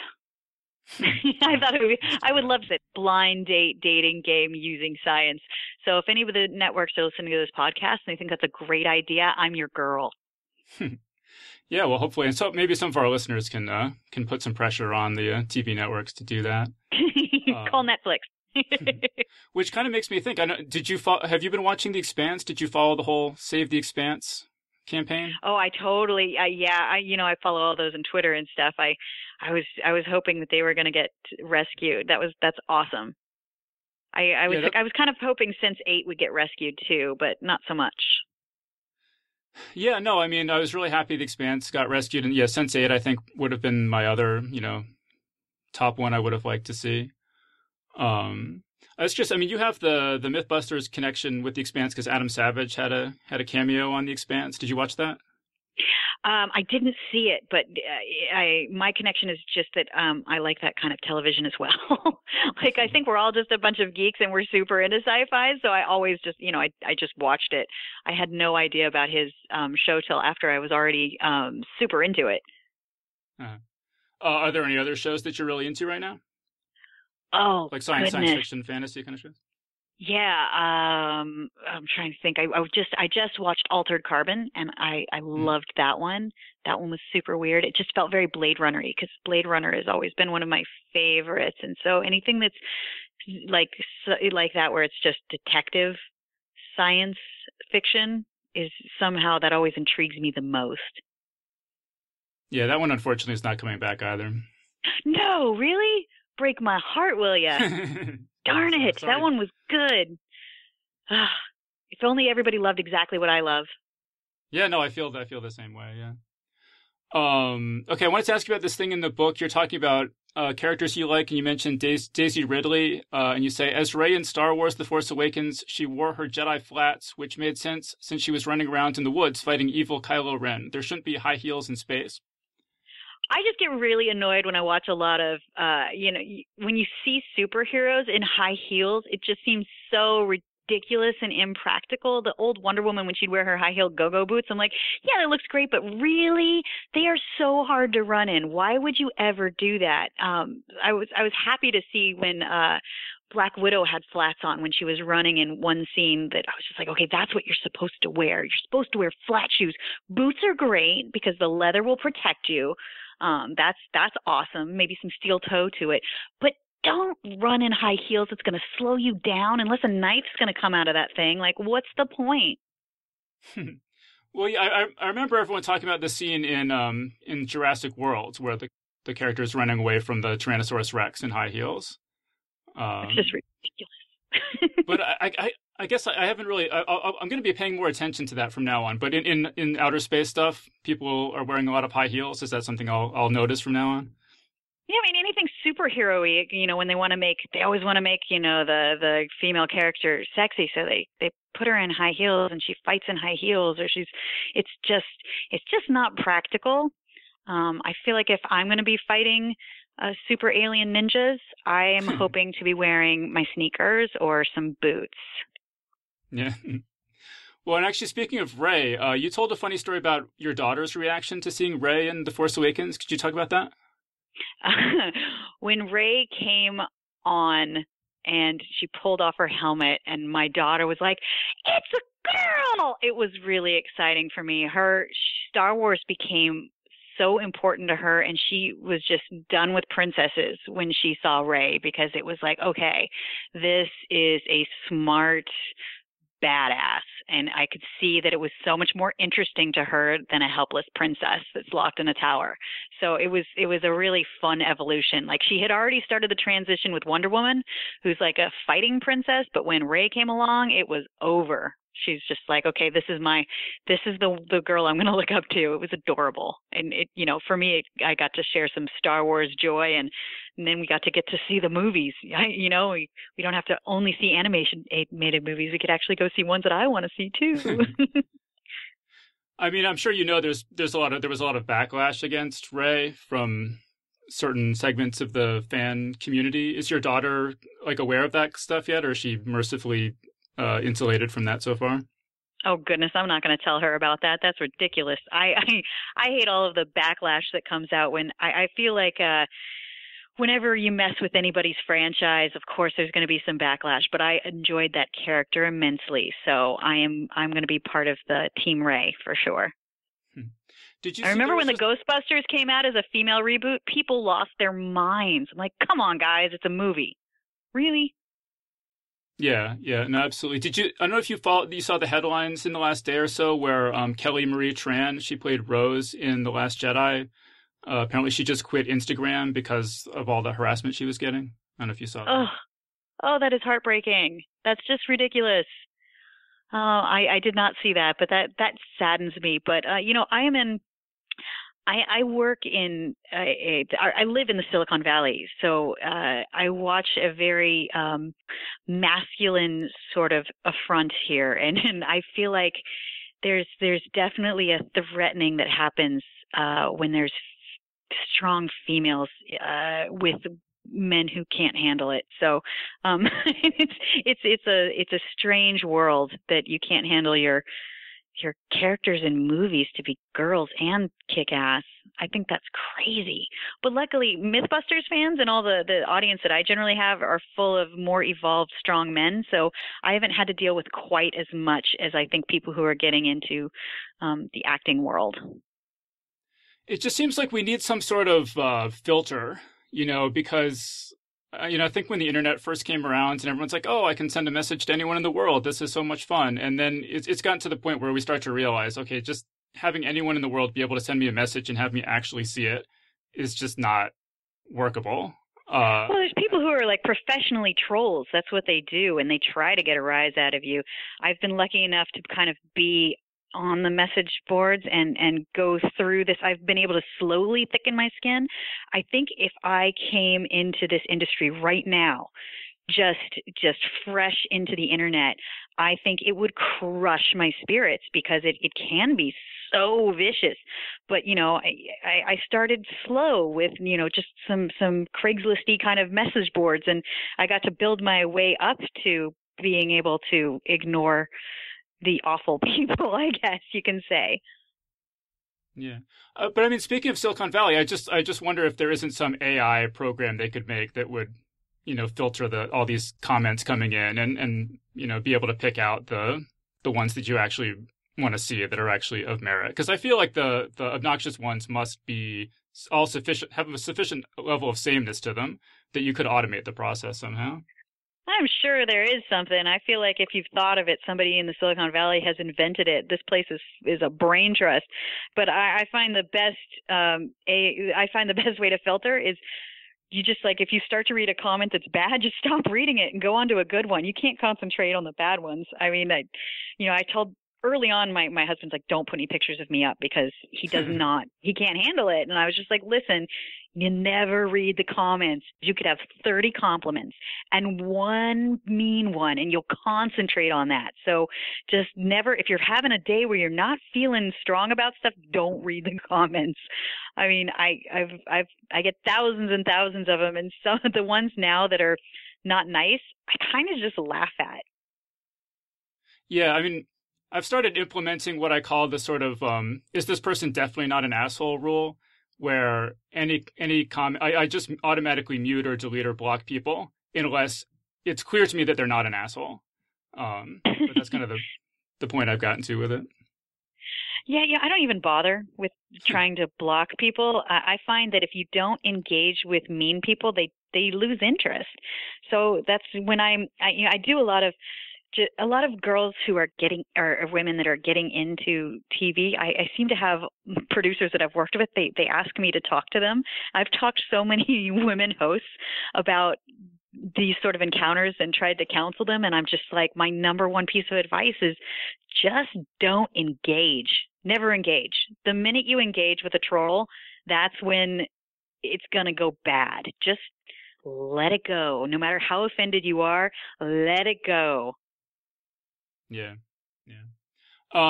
I would love that blind date dating game using science. So if any of the networks are listening to this podcast and they think that's a great idea, I'm your girl. Yeah, well, hopefully, and so maybe some of our listeners can put some pressure on the TV networks to do that. Call Netflix. Which kind of makes me think. I know. Have you been watching The Expanse? Did you follow the whole Save the Expanse campaign? Oh, I totally. I follow all those on Twitter and stuff. I was hoping that they were going to get rescued. That's awesome. I was kind of hoping Sense8 would get rescued too, but not so much. Yeah, no, I was really happy The Expanse got rescued, and yeah, Sense8 I think would have been my other, top one I would have liked to see. It's just, you have the Mythbusters connection with The Expanse because Adam Savage had a cameo on The Expanse. Did you watch that? I didn't see it, but my connection is just that I like that kind of television as well. Like, I think we're all just a bunch of geeks and we're super into sci-fi, so I always just, I just watched it. I had no idea about his show till after I was already super into it. Are there any other shows that you're really into right now? Oh, like science fiction, fantasy kind of shows? Yeah, I'm trying to think. I just watched Altered Carbon, and I loved that one. That one was super weird. It just felt very Blade Runner-y, because Blade Runner has always been one of my favorites. And so anything that's like that, where it's just detective science fiction, is somehow that always intrigues me the most. Yeah, that one unfortunately is not coming back either. No, really? Break my heart, will ya? Darn it, that one was good. If only everybody loved exactly what I love. Yeah, no, I feel the same way, yeah. Okay, I wanted to ask you about this thing in the book. You're talking about characters you like, and you mentioned Daisy Ridley, and you say, as Rey in Star Wars The Force Awakens, she wore her Jedi flats, which made sense since she was running around in the woods fighting evil Kylo Ren. There shouldn't be high heels in space. I just get really annoyed when I watch a lot of, when you see superheroes in high heels, it just seems so ridiculous and impractical. The old Wonder Woman, when she'd wear her high-heeled go-go boots, I'm like, yeah, that looks great, but really, they are so hard to run in. Why would you ever do that? I was happy to see when Black Widow had flats on when she was running in one scene, that I was just like, okay, that's what you're supposed to wear. You're supposed to wear flat shoes. Boots are great because the leather will protect you. That's awesome. Maybe some steel toe to it, but don't run in high heels. It's going to slow you down unless a knife's going to come out of that thing. Like, what's the point? Well, yeah, I remember everyone talking about the scene in Jurassic World where the character is running away from the Tyrannosaurus Rex in high heels. It's just ridiculous. But I guess I haven't really. I'm going to be paying more attention to that from now on. But in outer space stuff, people are wearing a lot of high heels. Is that something I'll notice from now on? Yeah, anything superhero-y, when they always want to make, the female character sexy. So they put her in high heels and she fights in high heels, or it's just not practical. I feel like if I'm going to be fighting super alien ninjas, I am hoping to be wearing my sneakers or some boots. Yeah. Well, and actually, speaking of Rey, you told a funny story about your daughter's reaction to seeing Rey in The Force Awakens. Could you talk about that? When Rey came on and she pulled off her helmet and my daughter was like, "It's a girl!" It was really exciting for me. Her Star Wars became so important to her, and she was just done with princesses when she saw Rey, because it was like, okay, this is a smart badass, and I could see that it was so much more interesting to her than a helpless princess that's locked in a tower. So it was a really fun evolution. Like, she had already started the transition with Wonder Woman, who's like a fighting princess, but when Rey came along, it was over. She's just like, okay, this is the girl I'm going to look up to. It was adorable. And it, for me, I got to share some Star Wars joy, and then we got to get to see the movies. We don't have to only see animated movies. We could actually go see ones that I want to see too. I mean, I'm sure there was a lot of backlash against Rey from certain segments of the fan community. Is your daughter aware of that stuff yet, or is she mercifully insulated from that so far? Oh goodness, I'm not going to tell her about that. That's ridiculous. I hate all of the backlash that comes out when I feel like whenever you mess with anybody's franchise, of course there's going to be some backlash. But I enjoyed that character immensely, so I'm going to be part of the Team Rey for sure. Did you? I remember when the Ghostbusters came out as a female reboot, people lost their minds. I'm like, come on, guys, it's a movie. Really? Yeah, no, absolutely. I don't know if you saw the headlines in the last day or so where Kelly Marie Tran, she played Rose in The Last Jedi. Apparently she just quit Instagram because of all the harassment she was getting. I don't know if you saw that. Oh, that is heartbreaking. That's just ridiculous. I did not see that, but that saddens me. But, I work I live in the Silicon Valley, so I watch a very masculine sort of affront here, and I feel like there's definitely a threatening that happens when there's strong females with men who can't handle it. So it's a strange world that you can't handle your characters in movies to be girls and kick ass. I think that's crazy. But luckily, Mythbusters fans and all the audience that I generally have are full of more evolved, strong men. So I haven't had to deal with quite as much as I think people who are getting into the acting world. It just seems like we need some sort of filter, because I think when the internet first came around and everyone's like, oh, I can send a message to anyone in the world. This is so much fun. And then it's gotten to the point where we start to realize, okay, just having anyone in the world be able to send me a message and have me actually see it is just not workable. Well, there's people who are like professionally trolls. That's what they do. And they try to get a rise out of you. I've been lucky enough to kind of be on the message boards and go through this. I've been able to slowly thicken my skin. I think if I came into this industry right now, just fresh into the internet, I think it would crush my spirits because it can be so vicious. But, I started slow with, just some Craigslist-y kind of message boards, and I got to build my way up to being able to ignore the awful people, I guess you can say. Yeah. But I mean, speaking of Silicon Valley, I just wonder if there isn't some AI program they could make that would, filter all these comments coming in and be able to pick out the ones that you actually want to see that are actually of merit. Because I feel like the obnoxious ones must be all sufficient, have a sufficient level of sameness to them that you could automate the process somehow. I'm sure there is something. I feel like if you've thought of it, somebody in the Silicon Valley has invented it. This place is a brain trust. But I find the best way to filter is you just if you start to read a comment that's bad, just stop reading it and go on to a good one. You can't concentrate on the bad ones. I mean, I told early on, my husband's like, don't put any pictures of me up because he can't handle it. And I was just like, listen, you never read the comments. You could have 30 compliments and one mean one, and you'll concentrate on that. So just never, if you're having a day where you're not feeling strong about stuff, don't read the comments. I mean, I get thousands and thousands of them, and some of the ones now that are not nice, I kind of just laugh at. Yeah, I mean, I've started implementing what I call the sort of is this person definitely not an asshole rule, where any comment I just automatically mute or delete or block people unless it's clear to me that they're not an asshole. But that's kind of the point I've gotten to with it. Yeah, I don't even bother with trying to block people. I find that if you don't engage with mean people, they lose interest. So that's when I do a lot of girls who are or women that are getting into TV. I seem to have producers that I've worked with. They ask me to talk to them. I've talked to so many women hosts about these sort of encounters and tried to counsel them. And I'm just like, my number one piece of advice is just don't engage. Never engage. The minute you engage with a troll, that's when it's going to go bad. Just let it go. No matter how offended you are, let it go. Yeah.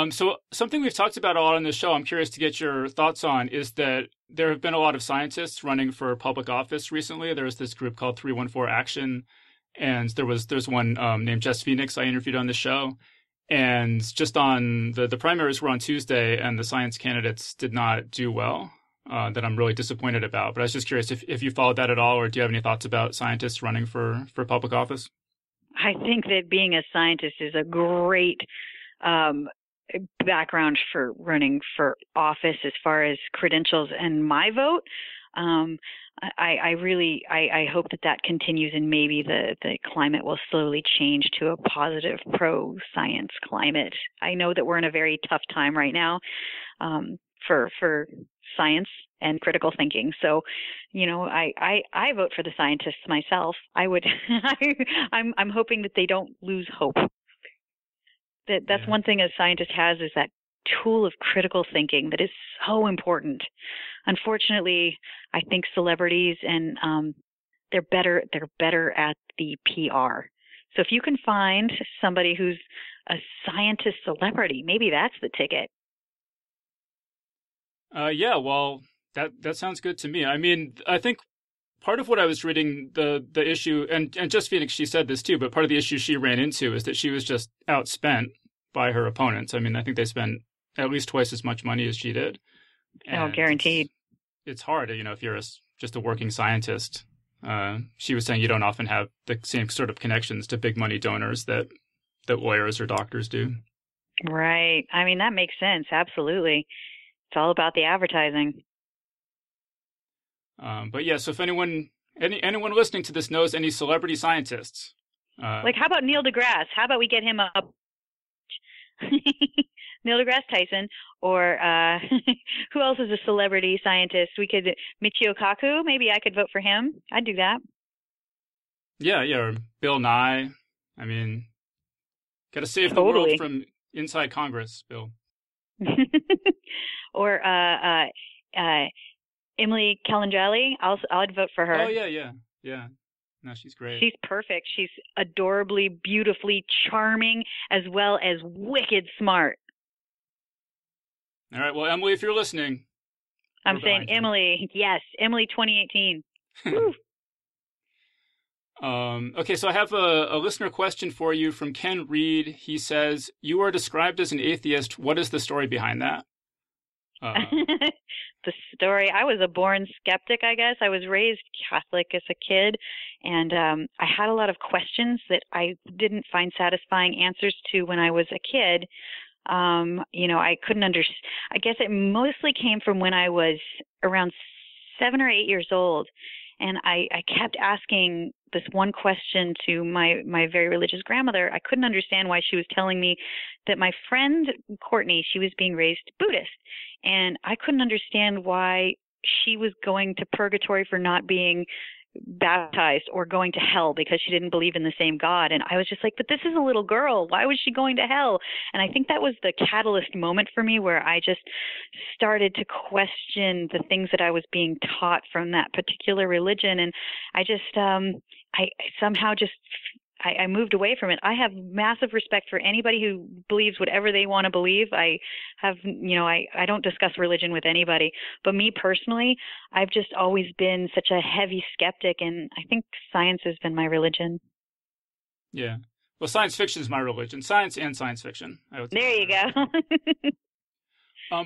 So something we've talked about a lot on this show, I'm curious to get your thoughts on, is that there have been a lot of scientists running for public office recently. There's this group called 314 Action, and there's one named Jess Phoenix I interviewed on the show. And just on the primaries were on Tuesday, and the science candidates did not do well, that I'm really disappointed about. But I was just curious if you followed that at all, or do you have any thoughts about scientists running for public office? I think that being a scientist is a great background for running for office as far as credentials. And my vote, I hope that continues, and maybe the climate will slowly change to a positive pro-science climate. I know that we're in a very tough time right now for science and critical thinking. So, I vote for the scientists myself. I would. I'm hoping that they don't lose hope. That's one thing a scientist has, is that tool of critical thinking that is so important. Unfortunately, I think celebrities and they're better at the PR. So if you can find somebody who's a scientist celebrity, maybe that's the ticket. Yeah, well, that sounds good to me. I mean, I think part of what I was reading, the issue, and Jess Phoenix, she said this too, but part of the issue she ran into is that she was just outspent by her opponents. I mean, I think they spent at least twice as much money as she did. And guaranteed. It's hard, if you're just a working scientist. She was saying you don't often have the same sort of connections to big money donors that lawyers or doctors do. Right. I mean, that makes sense. Absolutely. It's all about the advertising. But yeah, so if anyone listening to this knows any celebrity scientists, like how about Neil deGrasse? How about we get him up? Neil deGrasse Tyson, or who else is a celebrity scientist? We could Michio Kaku. Maybe I could vote for him. I'd do that. Yeah, or Bill Nye. I mean, got to save the world from inside Congress, Bill. Or Emily Kalinjali. I'd vote for her. Oh yeah. No, she's great. She's perfect. She's adorably, beautifully charming, as well as wicked smart. All right. Well, Emily, if you're listening, I'm saying Emily. Yes, Emily 2018. Okay, so I have a listener question for you from Ken Reed. He says, you are described as an atheist. What is the story behind that? The story, I was a born skeptic, I guess. I was raised Catholic as a kid, and I had a lot of questions that I didn't find satisfying answers to when I was a kid. I couldn't understand. I guess it mostly came from when I was around 7 or 8 years old, and I kept asking this one question to my very religious grandmother. I couldn't understand why she was telling me that my friend Courtney, she was being raised Buddhist, and I couldn't understand why she was going to purgatory for not being baptized or going to hell because she didn't believe in the same God. And I was just like, but this is a little girl. Why was she going to hell? And I think that was the catalyst moment for me where I just started to question the things that I was being taught from that particular religion. And I just, I somehow just, I moved away from it. I have massive respect for anybody who believes whatever they want to believe. I have, I don't discuss religion with anybody, but me personally, I've just always been such a heavy skeptic, and I think science has been my religion. Yeah. Well, science fiction is my religion. Science and science fiction, I would say. There you go.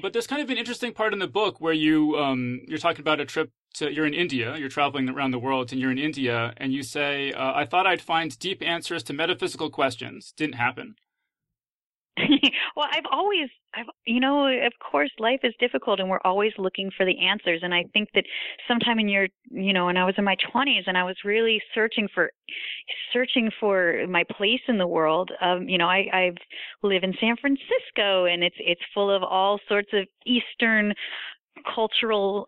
But there's kind of an interesting part in the book where you're talking about a trip you're in India, you're traveling around the world, and you're in India, and you say, I thought I'd find deep answers to metaphysical questions. Didn't happen. Well, of course, life is difficult and we're always looking for the answers. And I think that sometime when I was in my 20s and I was really searching for my place in the world. I live in San Francisco, and it's full of all sorts of Eastern cultural,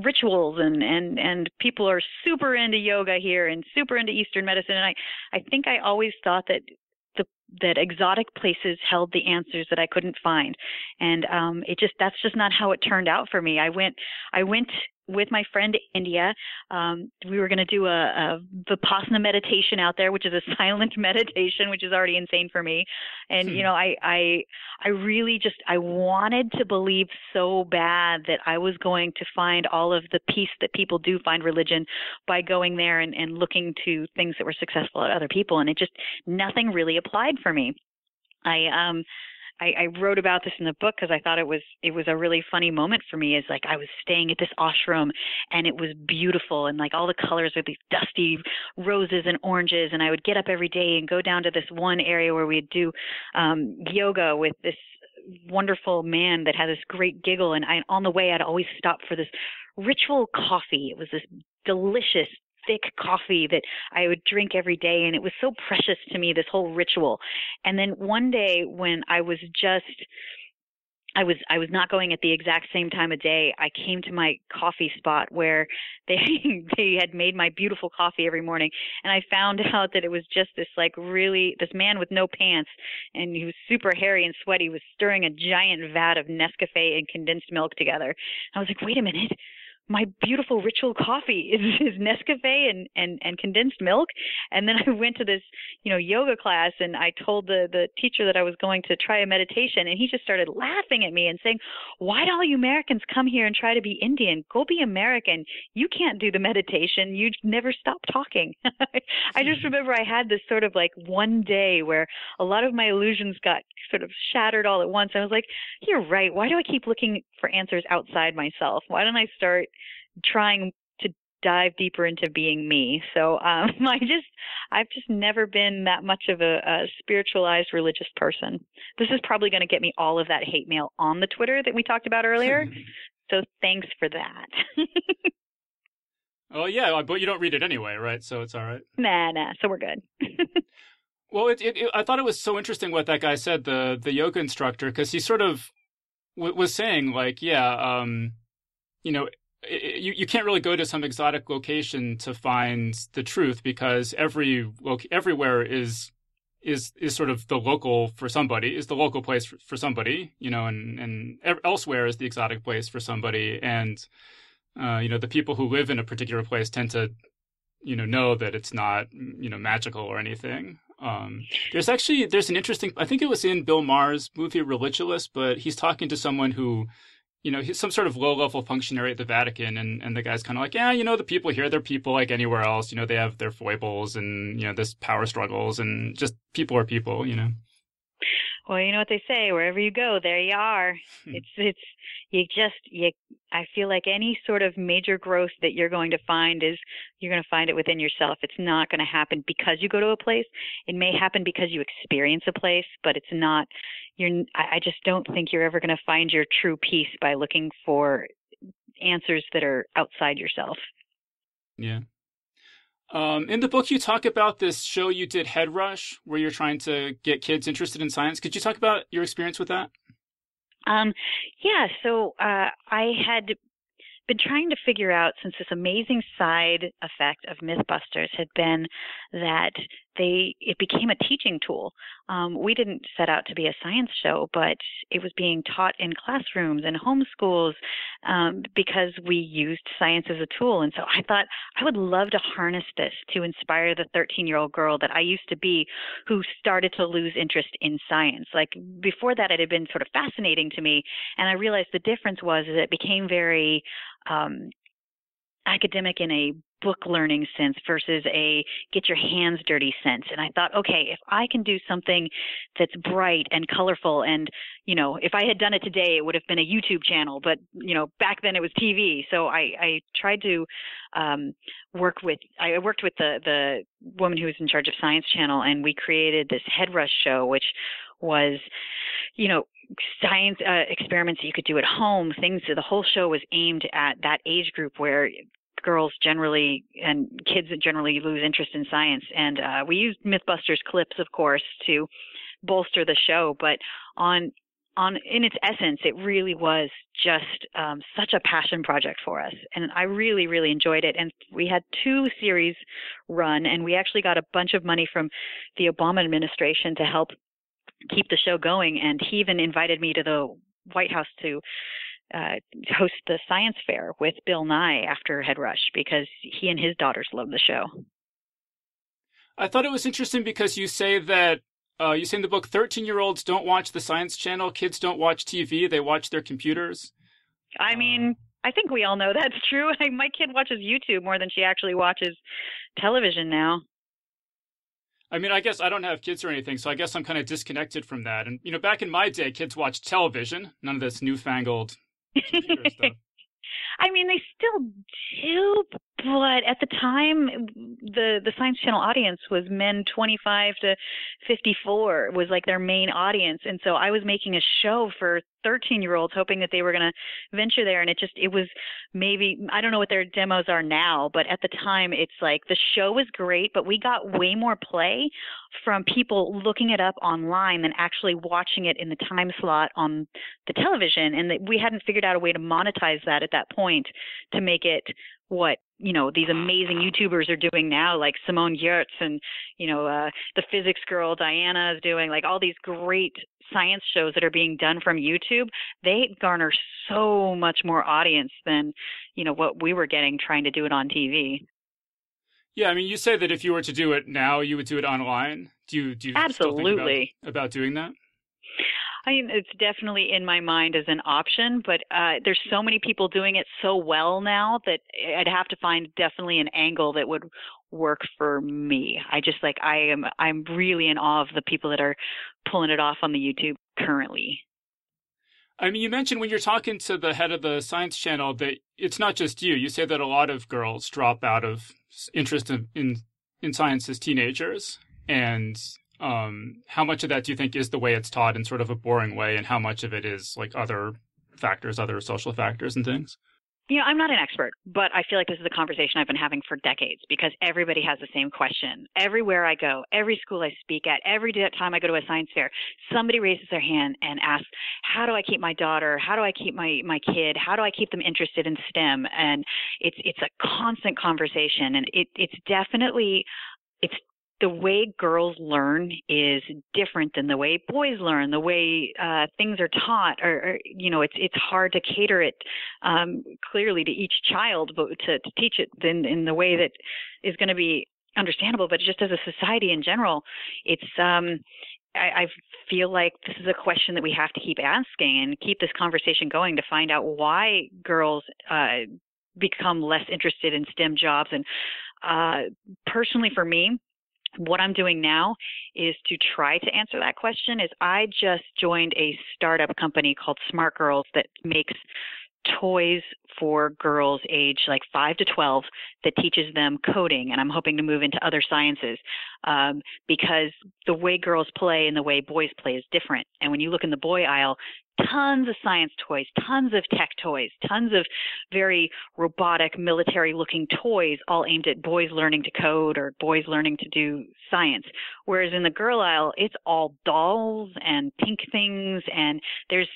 rituals, and people are super into yoga here and super into Eastern medicine. And I think I always thought that that exotic places held the answers that I couldn't find. And that's just not how it turned out for me. I went with my friend to India. We were going to do a Vipassana meditation out there, which is a silent meditation, which is already insane for me. And, I really I wanted to believe so bad that I was going to find all of the peace that people do find religion by going there and looking to things that were successful at other people. And nothing really applied for me. I wrote about this in the book because I thought it was a really funny moment for me. Is like I was staying at this ashram and it was beautiful, and like all the colors are these dusty roses and oranges, and I would get up every day and go down to this one area where we'd do yoga with this wonderful man that had this great giggle, and on the way I'd always stop for this ritual coffee. It was this delicious thick coffee that I would drink every day, and it was so precious to me, this whole ritual. And then one day when I was not going at the exact same time of day, I came to my coffee spot where they had made my beautiful coffee every morning, and I found out that it was just this man with no pants, and he was super hairy and sweaty, was stirring a giant vat of Nescafe and condensed milk together. I was like, wait a minute. My beautiful ritual coffee is Nescafe and condensed milk. And then I went to this, yoga class, and I told the teacher that I was going to try a meditation, and he just started laughing at me and saying, why do all you Americans come here and try to be Indian? Go be American. You can't do the meditation. You never stop talking. I just remember I had this sort of like one day where a lot of my illusions got sort of shattered all at once. I was like, you're right. Why do I keep looking for answers outside myself? Why don't I start trying to dive deeper into being me? So I've just never been that much of a spiritualized religious person. This is probably going to get me all of that hate mail on the Twitter that we talked about earlier. So thanks for that. Oh yeah, but you don't read it anyway, right? So it's all right. Nah. So we're good. Well, I thought it was so interesting what that guy said, the yoga instructor, because he sort of was saying like, yeah, you can't really go to some exotic location to find the truth, because everywhere is sort of the local for somebody, is the local place for somebody, and elsewhere is the exotic place for somebody. And, the people who live in a particular place tend to, know that it's not, magical or anything. There's an interesting, I think it was in Bill Maher's movie Religious, but he's talking to someone who, he's some sort of low-level functionary at the Vatican, and the guy's kind of like, yeah, the people here, they're people like anywhere else. They have their foibles and, this power struggles, and just people are people, Well, you know what they say, wherever you go, there you are. I feel like any sort of major growth that you're going to find you're going to find it within yourself. It's not going to happen because you go to a place. It may happen because you experience a place, but it's not, I just don't think you're ever going to find your true peace by looking for answers that are outside yourself. Yeah. In the book, you talk about this show you did, Head Rush, where you're trying to get kids interested in science. Could you talk about your experience with that? Yeah. So I had been trying to figure out, since this amazing side effect of Mythbusters had been that it became a teaching tool. We didn't set out to be a science show, but it was being taught in classrooms and homeschools because we used science as a tool. And so I thought I would love to harness this to inspire the 13-year-old girl that I used to be, who started to lose interest in science. Like before that, it had been sort of fascinating to me, and I realized the difference was is it became very academic in a book learning sense versus a get your hands dirty sense. And I thought, okay, if I can do something that's bright and colorful, and, you know, if I had done it today, it would have been a YouTube channel, but, you know, back then it was TV. So I tried to worked with the woman who was in charge of Science Channel, and we created this Head Rush show, which was, you know, science experiments that you could do at home. The whole show was aimed at that age group where girls generally and kids generally lose interest in science. And we used Mythbusters clips, of course, to bolster the show. But in its essence, it really was just such a passion project for us. And I really, really enjoyed it. And we had 2 series run, and we actually got a bunch of money from the Obama administration to help keep the show going. And he even invited me to the White House to host the science fair with Bill Nye after Head Rush, because he and his daughters love the show. I thought it was interesting because you say that you say in the book 13-year-olds don't watch the Science Channel, kids don't watch TV, they watch their computers. I mean, I think we all know that's true. My kid watches YouTube more than she actually watches television now. I mean, I guess I don't have kids or anything, so I guess I'm kind of disconnected from that. And, you know, back in my day, kids watched television, none of this newfangled computer stuff. I mean, they still do, but at the time, the Science Channel audience was men 25 to 54 was like their main audience. And so I was making a show for 13-year-olds hoping that they were going to venture there. And it was maybe, I don't know what their demos are now, but at the time it's like the show was great, but we got way more play from people looking it up online than actually watching it in the time slot on the television. And that we hadn't figured out a way to monetize that at that point to make it what, you know, these amazing YouTubers are doing now, like Simone Yertz and, you know, the physics girl Diana is doing, like all these great science shows that are being done from YouTube. They garner so much more audience than, you know, what we were getting trying to do it on TV. Yeah, I mean, you say that if you were to do it now, you would do it online. Do you Absolutely still think about doing that? I mean, it's definitely in my mind as an option, but there's so many people doing it so well now that I'd have to find definitely an angle that would work for me. I'm really in awe of the people that are pulling it off on the YouTube currently. I mean, you mentioned when you're talking to the head of the Science Channel that it's not just you. You say that a lot of girls drop out of interest in science as teenagers. And how much of that do you think is the way it's taught in sort of a boring way, and how much of it is like other factors, other social factors and things? You know, I'm not an expert, but I feel like this is a conversation I've been having for decades because everybody has the same question. Everywhere I go, every school I speak at, every time I go to a science fair, somebody raises their hand and asks, how do I keep my daughter? How do I keep my kid? How do I keep them interested in STEM? And it's a constant conversation, and it's definitely the way girls learn is different than the way boys learn. The way things are taught, or you know, it's hard to cater it clearly to each child, but to teach it in the way that is going to be understandable. But just as a society in general, it's I feel like this is a question that we have to keep asking and keep this conversation going to find out why girls become less interested in STEM jobs. And personally, for me, what I'm doing now is to try to answer that question. I just joined a startup company called Smart Girls that makes toys for girls age like 5 to 12 that teaches them coding, and I'm hoping to move into other sciences because the way girls play and the way boys play is different. And when you look in the boy aisle, tons of science toys, tons of tech toys, tons of very robotic, military-looking toys, all aimed at boys learning to code or boys learning to do science. Whereas in the girl aisle, it's all dolls and pink things, and there's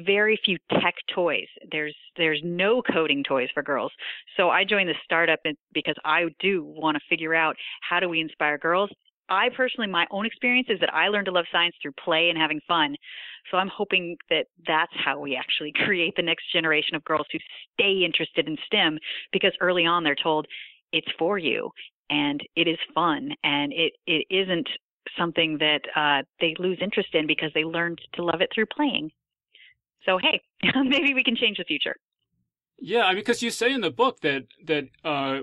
very few tech toys. There's no no coding toys for girls. So I joined this startup because I do want to figure out, how do we inspire girls? I personally, my own experience is that I learned to love science through play and having fun. So I'm hoping that that's how we actually create the next generation of girls who stay interested in STEM, because early on they're told it's for you and it is fun, and it isn't something that they lose interest in because they learned to love it through playing. So, hey, maybe we can change the future. Yeah, because you say in the book that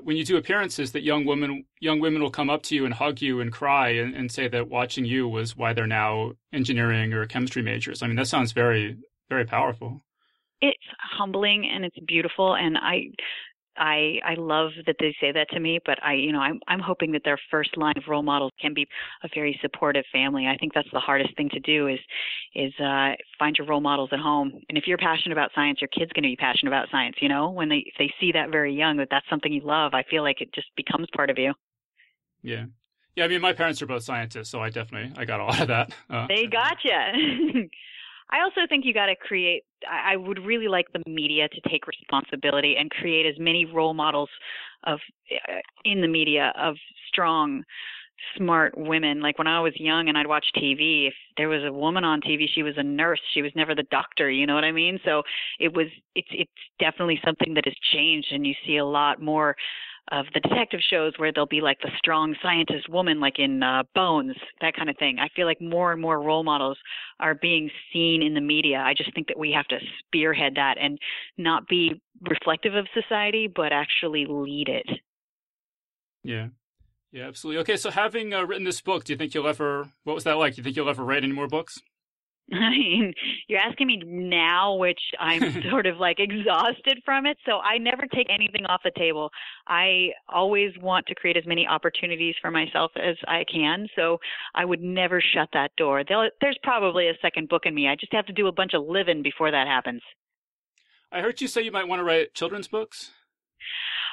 when you do appearances, that young women will come up to you and hug you and cry and say that watching you was why they're now engineering or chemistry majors. I mean, that sounds very, very powerful. It's humbling and it's beautiful, and I love that they say that to me, but I'm hoping that their first line of role models can be a very supportive family. I think that's the hardest thing to do is find your role models at home. And if you're passionate about science, your kid's going to be passionate about science. If they see that very young, that that's something you love, I feel like it just becomes part of you. Yeah. Yeah. I mean, my parents are both scientists, so I got a lot of that. They gotcha. I also think you got to create, I would really like the media to take responsibility and create as many role models in the media of strong, smart women. Like when I was young and I'd watch TV, if there was a woman on TV, she was a nurse. She was never the doctor. You know what I mean? So it's definitely something that has changed, and you see a lot more of the detective shows where there'll be like the strong scientist woman, like in Bones, that kind of thing. I feel like more and more role models are being seen in the media. I just think that we have to spearhead that and not be reflective of society, but actually lead it. Yeah. Yeah, absolutely. Okay, so having written this book, what was that like? Do you think you'll ever write any more books? I mean, you're asking me now, which I'm sort of like exhausted from it. So I never take anything off the table. I always want to create as many opportunities for myself as I can. So I would never shut that door. There's probably a second book in me. I just have to do a bunch of living before that happens. I heard you say you might want to write children's books.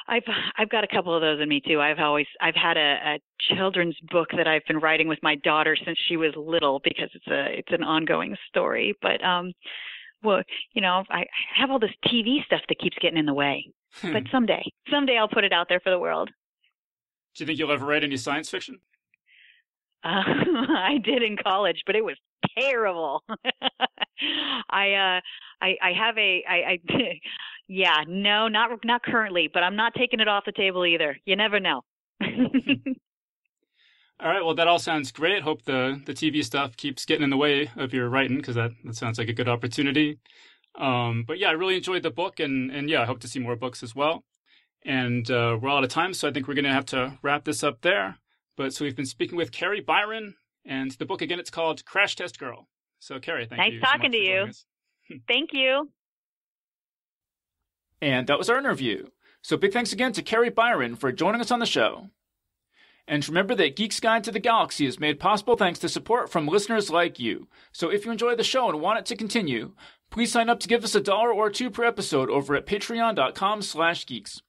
I've got a couple of those in me too. I've had a children's book that I've been writing with my daughter since she was little, because it's an ongoing story. But I have all this TV stuff that keeps getting in the way. But someday I'll put it out there for the world. Do you think you'll ever write any science fiction? I did in college, but it was terrible. No, not currently, but I'm not taking it off the table either. You never know. All right. Well, that all sounds great. Hope the TV stuff keeps getting in the way of your writing, because that sounds like a good opportunity. But yeah, I really enjoyed the book, and yeah, I hope to see more books as well. And we're all out of time, so I think we're going to have to wrap this up there. But so we've been speaking with Kari Byron, and the book again, it's called Crash Test Girl. So Kari, thank you. Nice talking to you. Thank you. And that was our interview. So big thanks again to Kari Byron for joining us on the show. And remember that Geek's Guide to the Galaxy is made possible thanks to support from listeners like you. So if you enjoy the show and want it to continue, please sign up to give us $1 or $2 per episode over at patreon.com/geeks.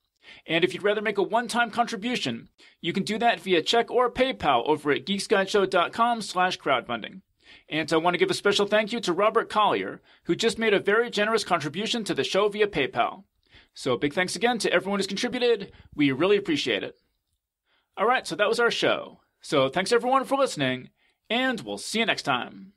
And if you'd rather make a one-time contribution, you can do that via check or PayPal over at geeksguideshow.com/crowdfunding. And I want to give a special thank you to Robert Collier, who just made a very generous contribution to the show via PayPal. So big thanks again to everyone who's contributed. We really appreciate it. All right, so that was our show. So thanks everyone for listening, and we'll see you next time.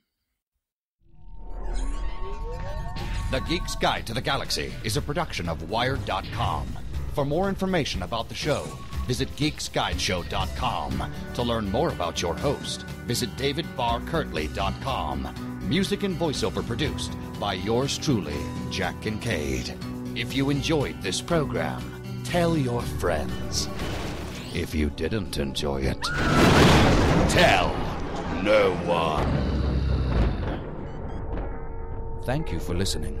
The Geek's Guide to the Galaxy is a production of Wired.com. For more information about the show, visit geeksguideshow.com. To learn more about your host, visit davidbarrkirtley.com. Music and voiceover produced by yours truly, Jack Kincaid. If you enjoyed this program, tell your friends. If you didn't enjoy it, tell no one. Thank you for listening.